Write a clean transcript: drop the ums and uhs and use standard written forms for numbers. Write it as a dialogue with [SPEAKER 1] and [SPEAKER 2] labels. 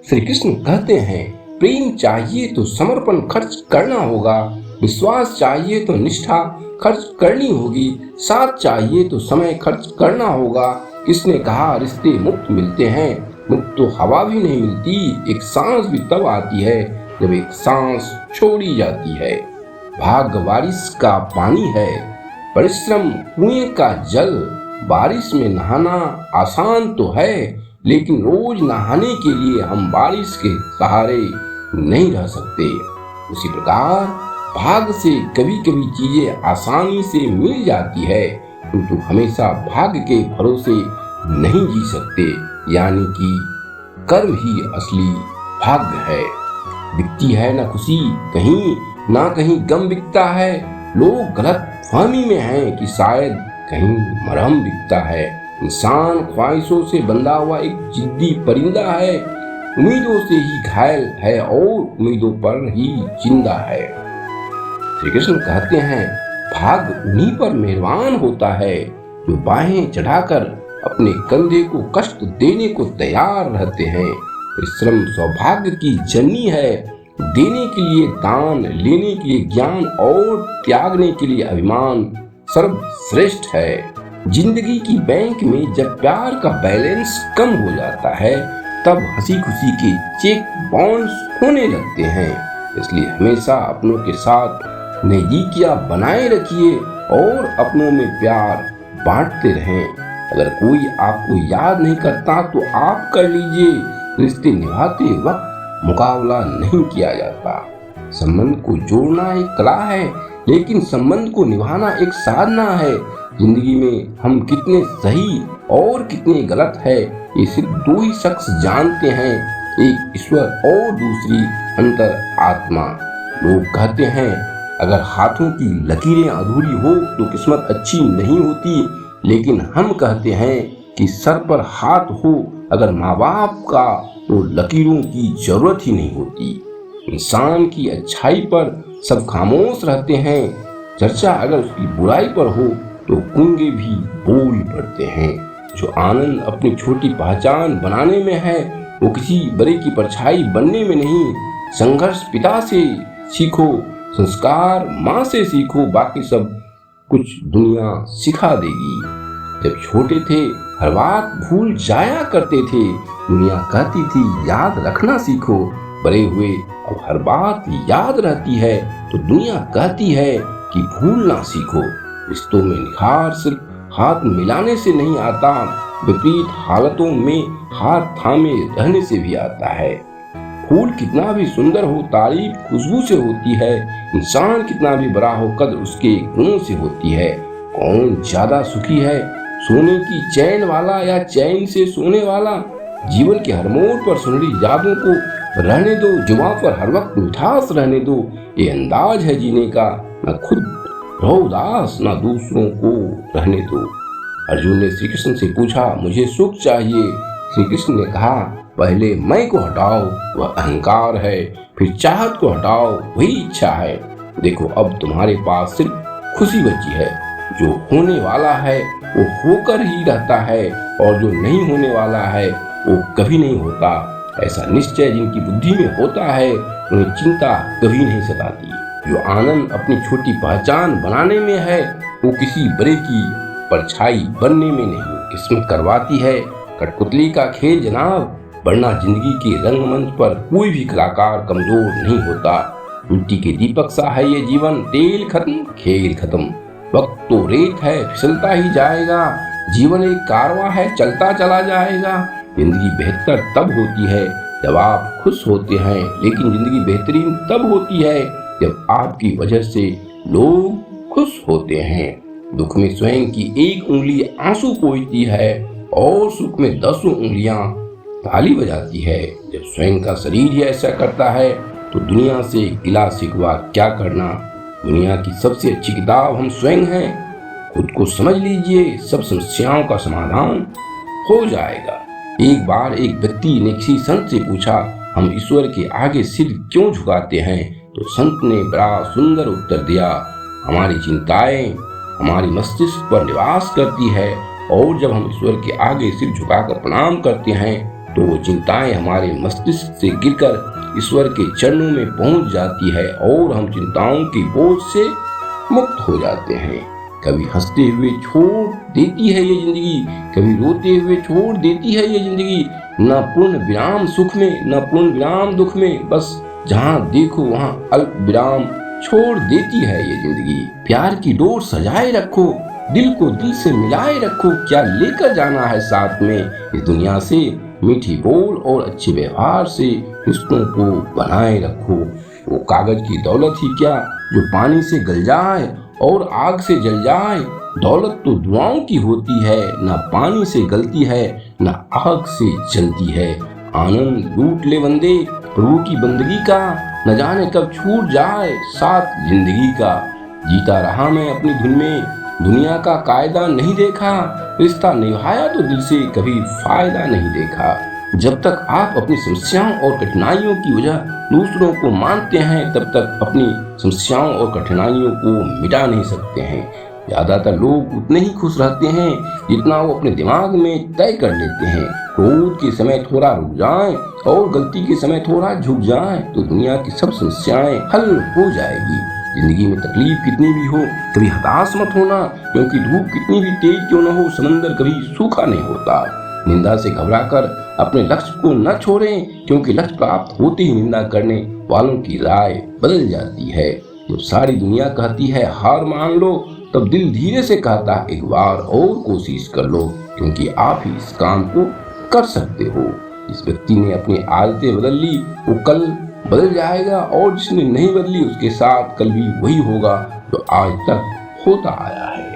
[SPEAKER 1] श्री कृष्ण कहते हैं, प्रेम चाहिए तो समर्पण खर्च करना होगा, विश्वास चाहिए तो निष्ठा खर्च करनी होगी, साथ चाहिए तो समय खर्च करना होगा। किसने कहा रिश्ते मुफ्त मिलते हैं? मुफ्त तो हवा भी नहीं मिलती, एक सांस भी तब आती है जब एक सांस छोड़ी जाती है। भाग्य बारिश का पानी है, परिश्रम कुएं का जल। बारिश में नहाना आसान तो है, लेकिन रोज नहाने के लिए हम बारिश के सहारे नहीं रह सकते। उसी प्रकार भाग्य से कभी कभी चीजें आसानी से मिल जाती है, किंतु हमेशा भाग्य के भरोसे नहीं जी सकते। यानी कि कर्म ही असली भाग्य है। दिखती है ना खुशी कहीं ना कहीं गम बिकता है। लोग गलत फहमी में हैं कि शायद कहीं मरहम बिकता है। इंसान ख्वाहिशों से बंधा हुआ एक जिद्दी परिंदा है, उम्मीदों से ही घायल है और उम्मीदों पर ही जिंदा है। श्री कृष्ण कहते हैं, भाग्य उन्हीं पर मेहरबान होता है जो बाहें चढ़ाकर अपने कंधे को कष्ट देने को तैयार रहते हैं। परिश्रम सौभाग्य की जननी है, देने के लिए दान, लेने के लिए ज्ञान और त्यागने के लिए अभिमान सर्वश्रेष्ठ है। जिंदगी की बैंक में जब प्यार का बैलेंस कम हो जाता है, तब हंसी खुशी के चेक बाउंस होने लगते हैं। इसलिए हमेशा अपनों के साथ नजदीकियां बनाए रखिए और अपनों में प्यार बांटते रहें। अगर कोई आपको याद नहीं करता तो आप कर लीजिए। रिश्ते निभाते वक्त मुकाबला नहीं किया जाता। संबंध को जोड़ना एक कला है, लेकिन संबंध को निभाना एक साधना है। जिंदगी में हम कितने सही और कितने गलत है, ये सिर्फ दो ही शख्स जानते हैं, एक ईश्वर और दूसरी अंतर आत्मा। लोग कहते हैं, अगर हाथों की लकीरें अधूरी हो तो किस्मत अच्छी नहीं होती, लेकिन हम कहते हैं कि सर पर हाथ हो अगर माँ बाप का तो लकीरों की जरूरत ही नहीं होती। इंसान की अच्छाई पर सब खामोश रहते हैं, चर्चा अगर उसकी बुराई पर हो तो गूंगे भी बोल पड़ते हैं। जो आनंद अपनी छोटी पहचान बनाने में है, वो किसी बड़े की परछाई बनने में नहीं। संघर्ष पिता से सीखो, संस्कार माँ से सीखो, बाकी सब कुछ दुनिया सिखा देगी। जब छोटे थे हर बात भूल जाया करते थे, दुनिया कहती थी याद रखना सीखो। बड़े हुए अब हर बात याद रहती है तो दुनिया कहती है कि भूलना सीखो। रिश्तों में निखार सिर्फ हाथ मिलाने से नहीं आता, विपरीत हालतों में हाथ थामे रहने से भी आता है। फूल कितना भी सुंदर हो, तारीफ खुशबू से होती है। इंसान कितना भी बड़ा हो, कद्र उसके गुणों से होती है। कौन ज्यादा सुखी है, सोने की चैन वाला या चैन से सोने वाला? जीवन के हर मोड़ पर सुनहरी यादों को रहने दो, जुबान पर हर वक्त मिठास रहने दो। ये अंदाज है जीने का, न खुद रहो उदास, न दूसरों को रहने दो। अर्जुन ने श्री कृष्ण से पूछा, मुझे सुख चाहिए। श्री कृष्ण ने कहा, पहले मैं को हटाओ, वह अहंकार है, फिर चाहत को हटाओ, वही इच्छा है। देखो अब तुम्हारे पास सिर्फ खुशी बची है। जो होने वाला है वो होकर ही रहता है, और जो नहीं होने वाला है वो कभी नहीं होता। ऐसा निश्चय जिनकी बुद्धि में होता है, उन्हें चिंता कभी नहीं सताती। जो आनंद अपनी छोटी पहचान बनाने में है, वो किसी बड़े की परछाई बनने में नहीं। किस्मत करवाती है कठपुतली का खेल जनाब, वरना जिंदगी के रंगमंच पर कोई भी कलाकार कमजोर नहीं होता। मिट्टी के दीपक सा है ये जीवन, तेल खत्म खेल खत्म। वक्त तो रेत है, फिसलता ही जाएगा। जीवन एक कारवां है, चलता चला जाएगा। जिंदगी बेहतर तब होती है जब आप खुश होते हैं, लेकिन जिंदगी बेहतरीन तब होती है जब आपकी वजह से लोग खुश होते हैं। दुख में स्वयं की एक उंगली आंसू पोंछती है और सुख में 10 उंगलियां ताली बजाती है। जब स्वयं का शरीर ही ऐसा करता है तो दुनिया से गिला शिकवा क्या करना। दुनिया की सबसे अच्छी किताब हम स्वयं हैं। खुद को समझ लीजिए, सब समस्याओं का समाधान हो जाएगा। एक बार एक व्यक्ति ने किसी संत से पूछा, हम ईश्वर के आगे सिर क्यों झुकाते हैं? तो संत ने बड़ा सुंदर उत्तर दिया, हमारी चिंताएं हमारी मस्तिष्क पर निवास करती है, और जब हम ईश्वर के आगे सिर झुकाकर प्रणाम करते हैं तो वो चिंताएं हमारे मस्तिष्क से गिरकर ईश्वर के चरणों में पहुंच जाती है और हम चिंताओं की बोझ से मुक्त हो जाते हैं। कभी हंसते हुए छोड़ देती है ये जिंदगी, कभी रोते हुए छोड़ देती है ये जिंदगी। न पूर्ण विराम सुख में, न पूर्ण विराम दुख में, बस जहाँ देखो वहाँ अल्प विराम छोड़ देती है ये जिंदगी। प्यार की डोर सजाए रखो, दिल को दिल से मिलाए रखो, क्या लेकर जाना है साथ में इस दुनिया से। मीठी बोल और अच्छे व्यवहार से रिश्तों को बनाए रखो। वो कागज की दौलत ही क्या जो पानी से गल जाए और आग से जल जाए। दौलत तो दुआओं की होती है, ना पानी से गलती है ना आग से जलती है। आनंद लूट ले बंदे प्रभु की बंदगी का, न जाने कब छूट जाए साथ जिंदगी का। जीता रहा मैं अपनी धुन में, दुनिया का कायदा नहीं देखा, रिश्ता निभाया तो दिल से कभी फायदा नहीं देखा। जब तक आप अपनी समस्याओं और कठिनाइयों की वजह दूसरों को मानते हैं, तब तक अपनी समस्याओं और कठिनाइयों को मिटा नहीं सकते हैं। ज्यादातर लोग उतने ही खुश रहते हैं जितना वो अपने दिमाग में तय कर लेते हैं। क्रोध के समय थोड़ा रुक जाएं और गलती के समय थोड़ा झुक जाएं तो दुनिया की सब समस्याएं हल हो जाएगी। जिंदगी में तकलीफ कितनी भी हो कभी हताश मत होना, क्योंकि धूप कितनी भी तेज क्यों न हो समंदर कभी सूखा नहीं होता। निंदा से घबराकर अपने लक्ष्य को न छोड़ें, क्योंकि लक्ष्य प्राप्त होते ही निंदा करने वालों की राय बदल जाती है। जब सारी दुनिया कहती है हार मान लो, तब दिल धीरे से कहता है एक बार और कोशिश कर लो, क्योंकि आप ही इस काम को कर सकते हो। इस व्यक्ति ने अपनी आदतें बदल ली, वो कल बदल जाएगा, और जिसने नहीं बदली उसके साथ कल भी वही होगा जो आज तक होता आया है।